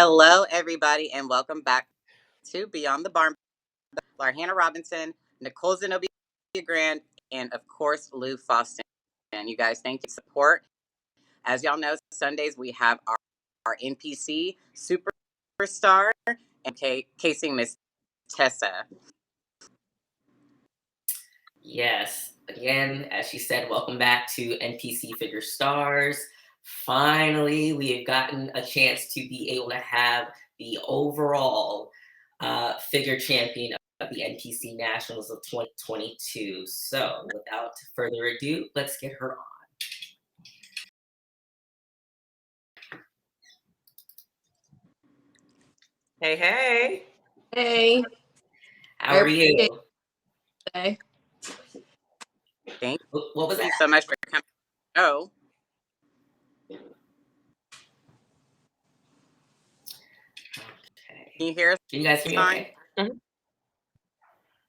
Hello, everybody, and welcome back to Beyond the Barn. Hannah Robinson, Nicole Zenobia Grand, and of course, Lou Faustin. And you guys, thank you for support. As y'all know, Sundays we have our NPC superstar and casing Miss Tessa. Yes, again, as she said, welcome back to NPC Figure Stars. Finally, we have gotten a chance to be able to have the overall figure champion of the NPC Nationals of 2022. So, without further ado, let's get her on. Hey, hey. Hey. How are you? Today. Thank What was you that? so much for coming. Oh. Okay. Can you hear us? Can you guys hear me okay? Mm-hmm.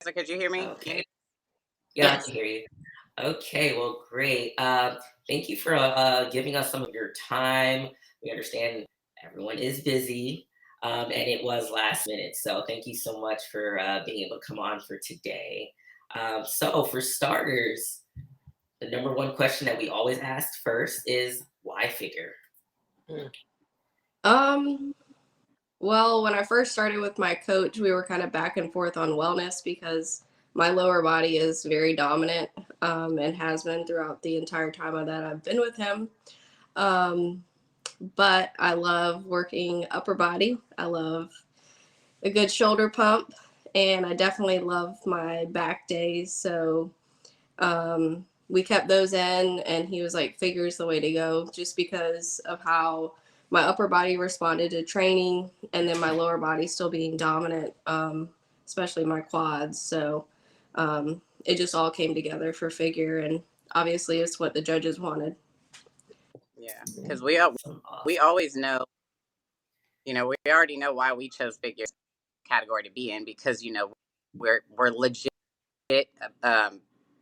So could you hear me? Okay. Yes. I can hear you. Okay, well, great. Thank you for giving us some of your time. We understand everyone is busy, and it was last minute. So thank you so much for being able to come on for today. So for starters, the number one question that we always ask first is why figure? Well, when I first started with my coach, we were kind of back and forth on wellness because my lower body is very dominant and has been throughout the entire time that I've been with him. But I love working upper body. I love a good shoulder pump, and I definitely love my back days. So we kept those in, and he was like, figure's the way to go, just because of how my upper body responded to training, and then my lower body still being dominant, especially my quads. So it just all came together for figure, and obviously it's what the judges wanted. Yeah, because we always know, we already know why we chose figure category to be in, because we're legit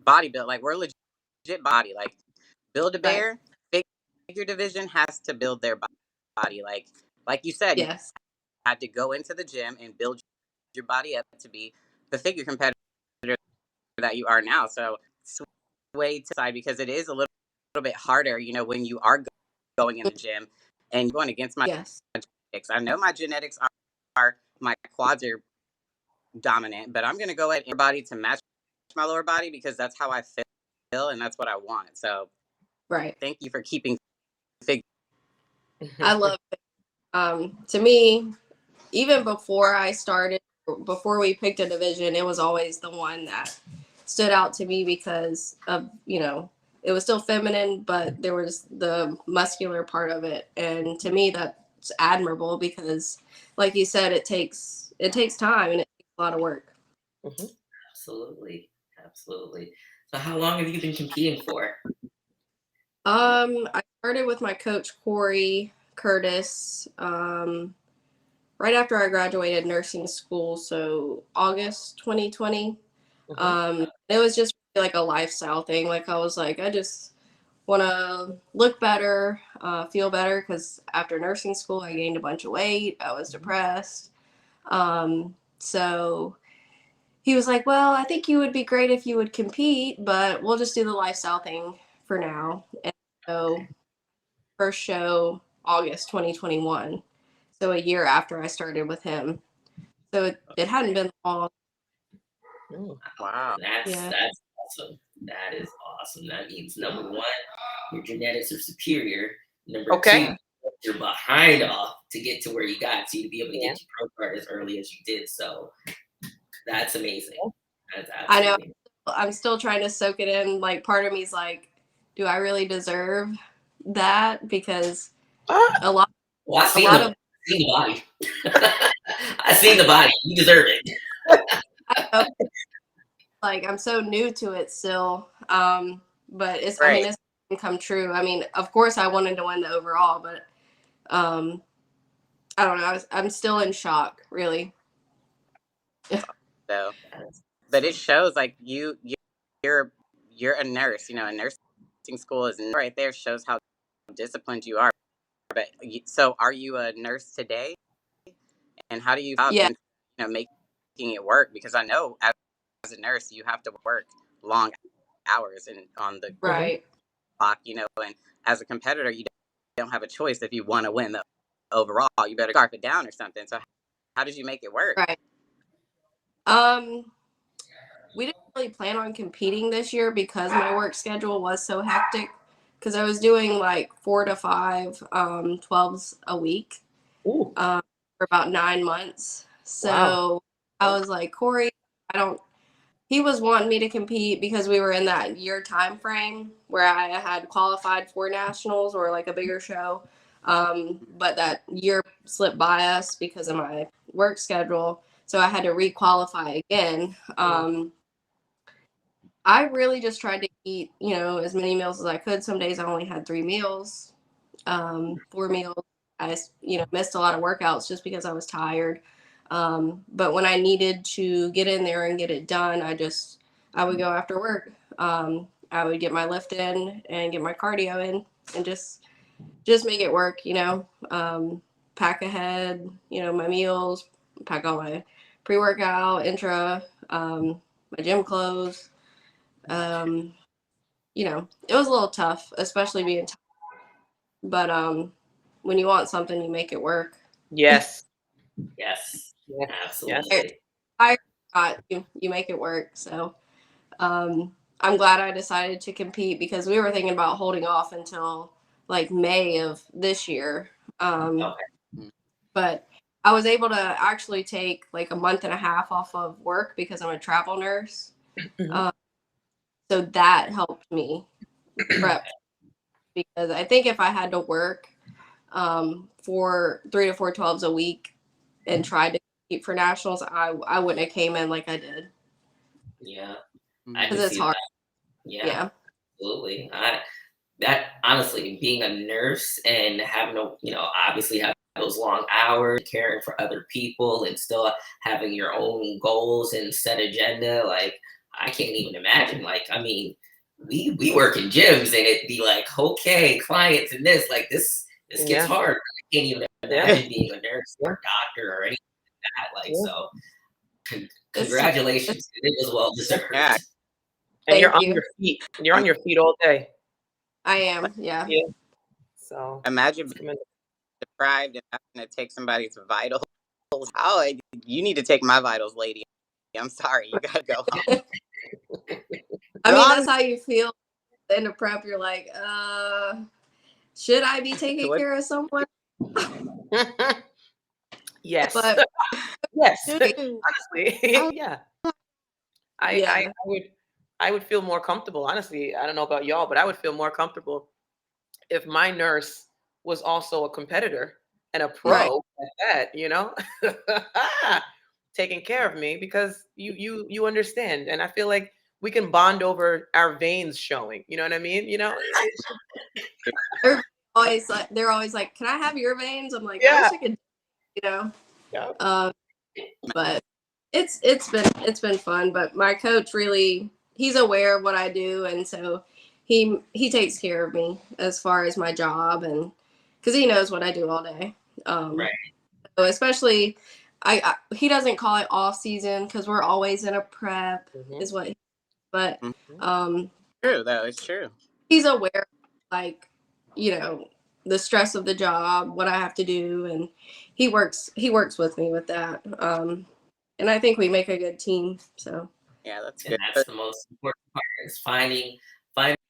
body build, like we're legit body, like Build-A-Bear. Figure division has to build their body, like you said. Yes. You had to go into the gym and build your body up to be the figure competitor that you are now. So sway to the side, because it is a little bit harder, when you are going in the gym and going against my genetics. I know my genetics are my quads are dominant, but I'm going to go at your body to match my lower body, because that's how I feel and that's what I want. So thank you for keeping figure. I love it. To me, even before I started, before we picked a division, it was always the one that stood out to me because of, it was still feminine, but there was the muscular part of it. And to me, that's admirable because, like you said, it takes time and it takes a lot of work. Mm-hmm. Absolutely. So how long have you been competing for? I started with my coach, Corey Curtis, right after I graduated nursing school, so August 2020. It was just like a lifestyle thing. Like I was like, I just want to look better, feel better, because after nursing school, I gained a bunch of weight. I was depressed. So he was like, well, I think you would be great if you would compete, but we'll just do the lifestyle thing for now. And so first show, August 2021. So a year after I started with him. So it hadn't been long. Wow. That's awesome. That is awesome. That means, number one, your genetics are superior. Number two, you're behind off to get to where you got to be able to get your pro card as early as you did. So that's amazing. That's absolutely amazing. I'm still trying to soak it in. Like, part of me is like, do I really deserve that? Because a lot of the body. I seen the body. You deserve it. Like, I'm so new to it still. But it's it's come true. I mean, of course I wanted to win the overall, but I don't know. I'm still in shock, really. So, but it shows, like, you're a nurse. A nursing school is right there, shows how disciplined you are. But so, are you a nurse today? and how do you Yeah. making it work? Because I know as a nurse you have to work long hours and on the Right. clock, and as a competitor you don't have a choice. If you want to win the overall, you better scarf it down or something. So how did you make it work? Right. We didn't really plan on competing this year because my work schedule was so hectic. Because I was doing like 4 to 5 12s a week Ooh, for about 9 months. So wow. I was like, Corey, I don't. He was wanting me to compete because we were in that year time frame where I had qualified for nationals or like a bigger show. But that year slipped by us because of my work schedule. So I had to requalify again. I really just tried to eat, as many meals as I could. Some days I only had 3 meals, 4 meals. I, missed a lot of workouts just because I was tired. But when I needed to get in there and get it done, I would go after work. I would get my lift in and get my cardio in and just make it work, pack ahead, my meals, pack all my pre-workout, intra, my gym clothes. It was a little tough, especially being tired. But when you want something, you make it work. Yes. Yes, Yes. absolutely. I you make it work. So I'm glad I decided to compete because we were thinking about holding off until like May of this year. Okay. But I was able to actually take like a month and a half off of work because I'm a travel nurse. Mhm. So that helped me prep because I think if I had to work for 3 to 4 12s a week and tried to compete for nationals, I wouldn't have came in like I did Yeah, I Mhm. can because it's see hard. that. Yeah, Yeah. absolutely. That honestly, being a nurse and having to, obviously have those long hours, caring for other people, and still having your own goals and set agenda, like I can't even imagine. Like, I mean, we work in gyms and it'd be like, okay, clients and this gets Yeah. hard. I can't even Yeah. imagine being a nurse or a doctor or anything like that. Like, Yeah. so It's tough. congratulations. It was well deserved. Yeah, And you're Thank on you. your feet. You're on um, your feet all day. I am. Yeah. Yeah. So imagine it's being commendable. deprived and having to take somebody's vitals. Oh, you need to take my vitals, lady. I'm sorry, you gotta go home. I mean, that's Gone. how you feel in the prep. You're like, should I be taking What? care of someone? Yes. But Yes. doing, Honestly. Yeah. yeah, I would feel more comfortable. Honestly, I don't know about y'all, but I would feel more comfortable if my nurse was also a competitor and a right, pro at that, taking care of me because you understand. And I feel like we can bond over our veins showing. You know what I mean? they're always like, can I have your veins? I'm like, I Yeah. wish I could, you know. Yeah. Um, but it's been fun. But my coach really, he's aware of what I do, and so he takes care of me as far as my job, and because he knows what I do all day. Right. So especially, he doesn't call it off season because we're always in a prep, Mhm. is what. But Mhm. um, True, though. It's true. he's aware, like, the stress of the job, what I have to do, and he works with me with that. And I think we make a good team. So Yeah, that's And good. that's the most important part is finding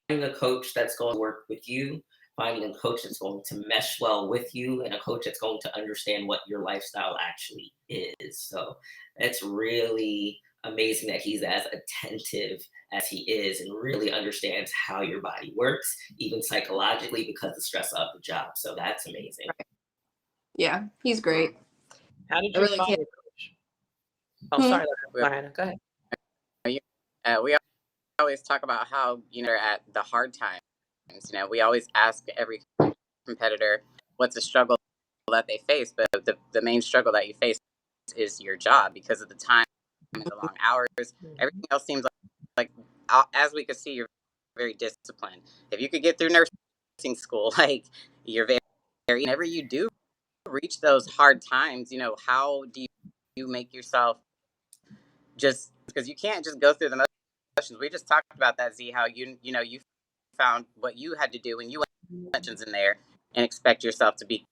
a coach that's going to work with you, finding a coach that's going to mesh well with you, and a coach that's going to understand what your lifestyle actually is. So it's really amazing that he's as attentive as he is and really understands how your body works, even psychologically, because of the stress of the job. So that's amazing. yeah, he's great. How did I you really find can't. it, Coach? Oh, Hmm. sorry, Hannah. Go ahead. We always talk about how at the hard times. We always ask every competitor what's a struggle that they face, but the main struggle that you face is your job because of the time and the long hours. Everything Mhm. else seems like as we could see, you're very disciplined. If you could get through nursing school, like you're very whatever you do reach those hard times, how do you make yourself, just because you can't just go through the motions. We just talked about that, Z, how you found what you had to do when you went in there and expect yourself to be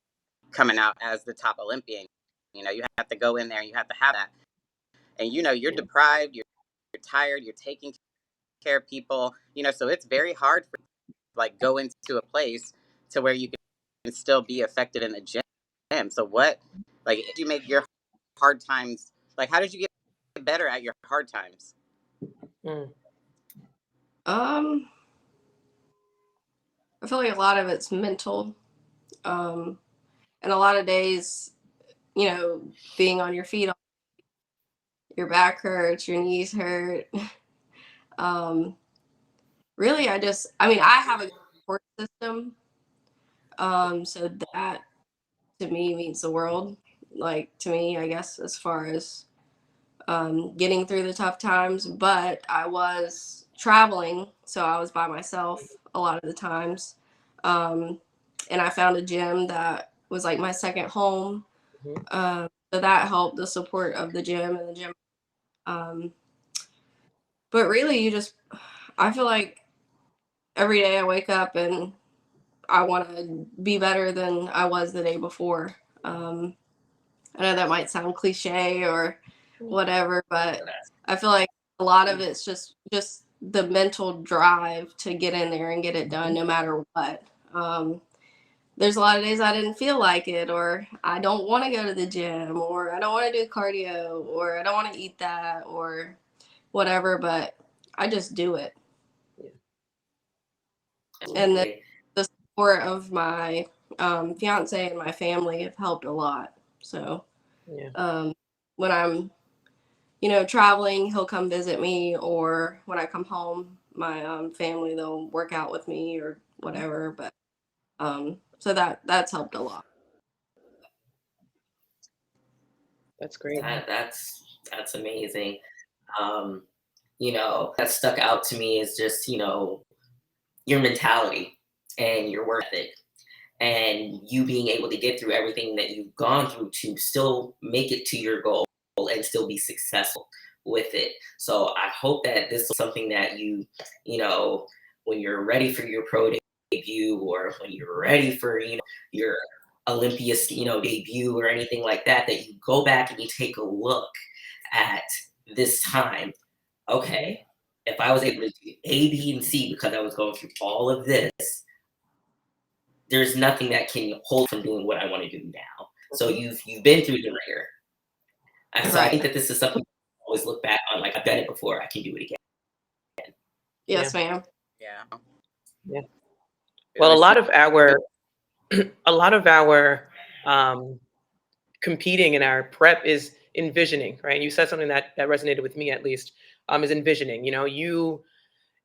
coming out as the top Olympian. You have to go in there and you have to have that. And you're deprived, you're tired, you're taking care of people, so it's very hard for like go into a place to where you can still be effective in the gym. So what, like, did you make your hard times, like, how did you get better at your hard times? I feel like a lot of it's mental. And a lot of days, being on your feet, your back hurts, your knees hurt. Really, I have a support system. So that to me means the world. Like, to me, I guess, as far as getting through the tough times. But I was traveling, so I was by myself a lot of the times. And I found a gym that was like my second home. So that helped, the support of the gym and the gym. But really, I feel like every day I wake up and I want to be better than I was the day before. I know that might sound cliche or whatever, but I feel like a lot of it's just the mental drive to get in there and get it done no matter what. There's a lot of days I didn't feel like it, or I don't want to go to the gym, or I don't want to do cardio, or I don't want to eat that, or whatever, but I just do it. And then the support of my fiance and my family have helped a lot. So when I'm, traveling, he'll come visit me, or when I come home, my family, they'll work out with me or whatever. But so that's helped a lot. That's great. That's amazing. That stuck out to me is just, your mentality and your work ethic, and you being able to get through everything that you've gone through to still make it to your goal and still be successful with it. So I hope that this is something that you when you're ready for your pro debut, or when you're ready for, your Olympia, debut or anything like that, that you go back and you take a look at this time. Okay, if I was able to do A, B, and C because I was going through all of this, there's nothing that can hold from doing what I want to do now. So you've been through the ringer. And so I think that this is something I always look back on, like, I've done it before, I can do it again. Yes, ma'am. Yeah. Well, a lot of our competing in our prep is envisioning, right? And you said something that resonated with me, at least, is envisioning. You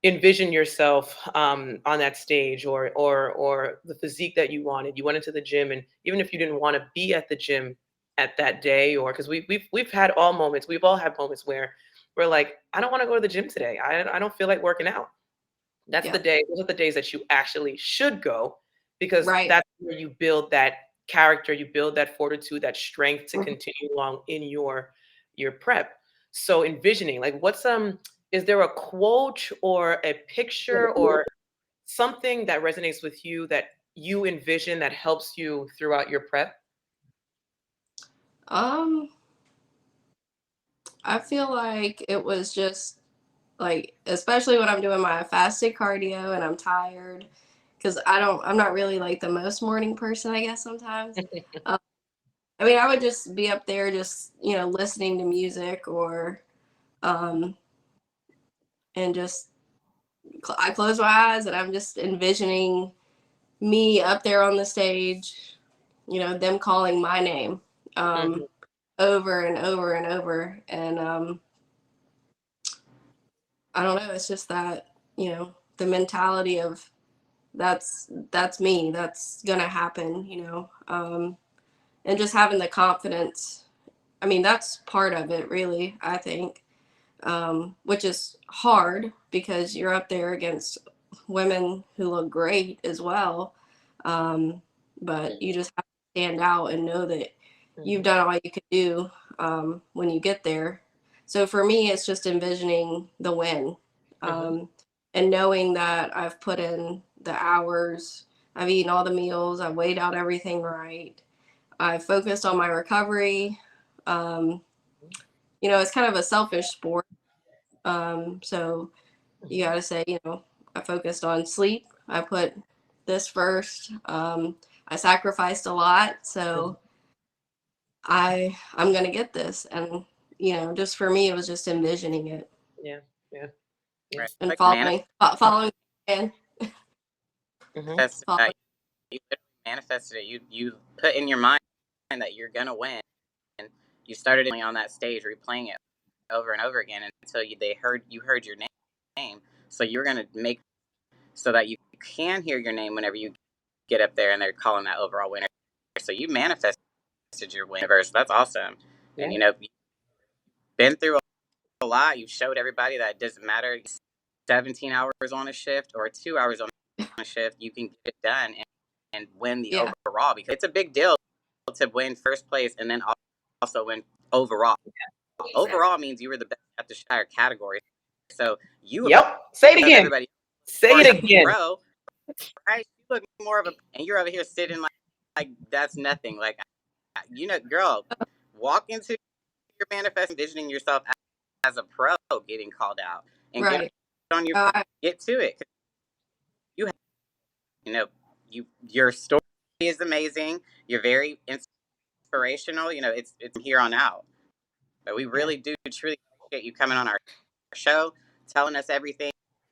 envision yourself on that stage, or the physique that you wanted. You went into the gym, and even if you didn't want to be at the gym at that day, or because we've had all moments, we've all had moments where we're like, I don't want to go to the gym today. I don't feel like working out. That's the day. Those are the days that you actually should go, because that's where you build that character, you build that fortitude, that strength to continue along in your prep. So envisioning, like, is there a quote or a picture or something that resonates with you that you envision that helps you throughout your prep? I feel like it was just like, especially when I'm doing my fasted cardio and I'm tired, because I'm not really like the most morning person, I guess, sometimes. I would just be up there just, listening to music, or and just I close my eyes and I'm just envisioning me up there on the stage, them calling my name over and over and over. And I don't know, it's just that, the mentality of that's me, that's gonna happen, and just having the confidence. That's part of it, really, I think, which is hard because you're up there against women who look great as well. But you just have to stand out and know that you've done all you could do when you get there. So for me, it's just envisioning the win and knowing that I've put in the hours, I've eaten all the meals, I've weighed out everything right, I've focused on my recovery. You know, it's kind of a selfish sport. So you got to say, you know, I focused on sleep. I put this first. I sacrificed a lot. So I'm going to get this. And, you know, just for me, it was just envisioning it. Yeah. Right. And Like following. And that you literally manifested it. You put in your mind that you're gonna win, and you started on that stage replaying it over and over again until you heard your name. So you're gonna make so that you can hear your name whenever you get up there and they're calling that overall winner. So you manifested your winners. That's awesome. Yeah. And you know, you've been through a lot. You've showed everybody that it doesn't matter 17 hours on a shift or 2 hours on a shift, you can get it done and win the overall, because it's a big deal to win first place and then also win overall. Exactly. Overall means you were the best at the entire category. So you say it again. Everybody say it again. Bro, right? You look more of a, and you're over here sitting like that's nothing. Like, you know, girl, walk into your manifest envisioning yourself as a pro getting called out and get on your get to it. You know, your story is amazing. You're very inspirational. You know, it's here on out. But we really do truly appreciate you coming on our show, telling us everything.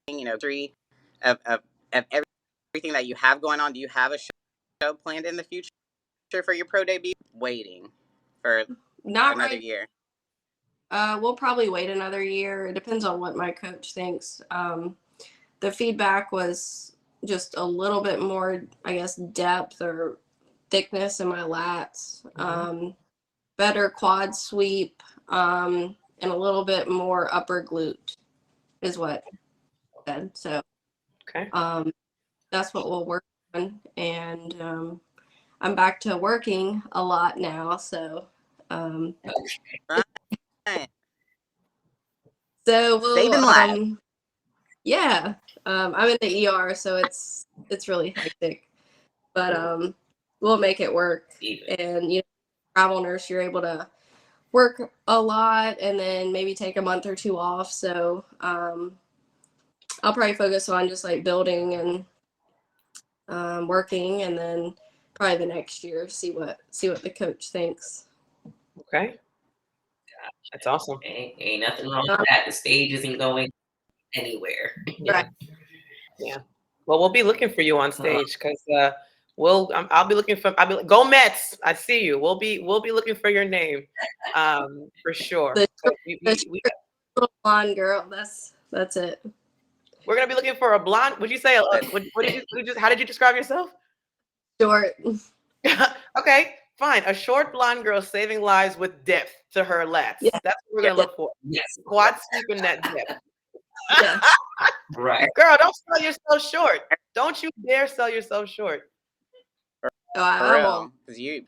You know, of everything that you have going on. Do you have a show planned in the future for your pro debut? Waiting for another year. We'll probably wait another year. It depends on what my coach thinks. The feedback was just a little bit more, I guess, depth or thickness in my lats, better quad sweep, and a little bit more upper glute is what I said. So that's what we'll work on. And I'm back to working a lot now. So so we'll yeah, I'm in the ER, so it's really hectic, but we'll make it work. And you know, travel nurse, you're able to work a lot and then maybe take a month or two off. So I'll probably focus on just like building and working, and then probably the next year see what the coach thinks. Okay. That's awesome. Ain't nothing wrong with that. The stage isn't going anywhere. Right. Yeah. Well, we'll be looking for you on stage because I'll be looking for. Go Mets! I see you. We'll be looking for your name, for sure. The little blonde girl. That's it. We're gonna be looking for a blonde. Would you say? How did you describe yourself? Short. Okay. Fine, a short blonde girl saving lives with depth to her lats. Yeah. That's what we're gonna look for. Yes. Quad sweeping that depth. Yeah. Right. Girl, don't sell yourself short. Don't you dare sell yourself short. I won't. Because you,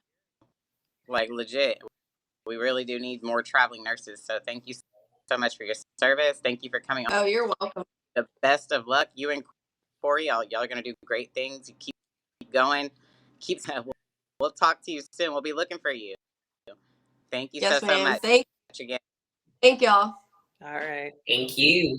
like, legit, we really do need more traveling nurses. So thank you so much for your service. Thank you for coming on. Oh, you're welcome. The best of luck. You and Corey, y'all are gonna do great things. You keep going. We'll talk to you soon. We'll be looking for you. Thank you so much. Thank again. Thank y'all. All right. Thank you.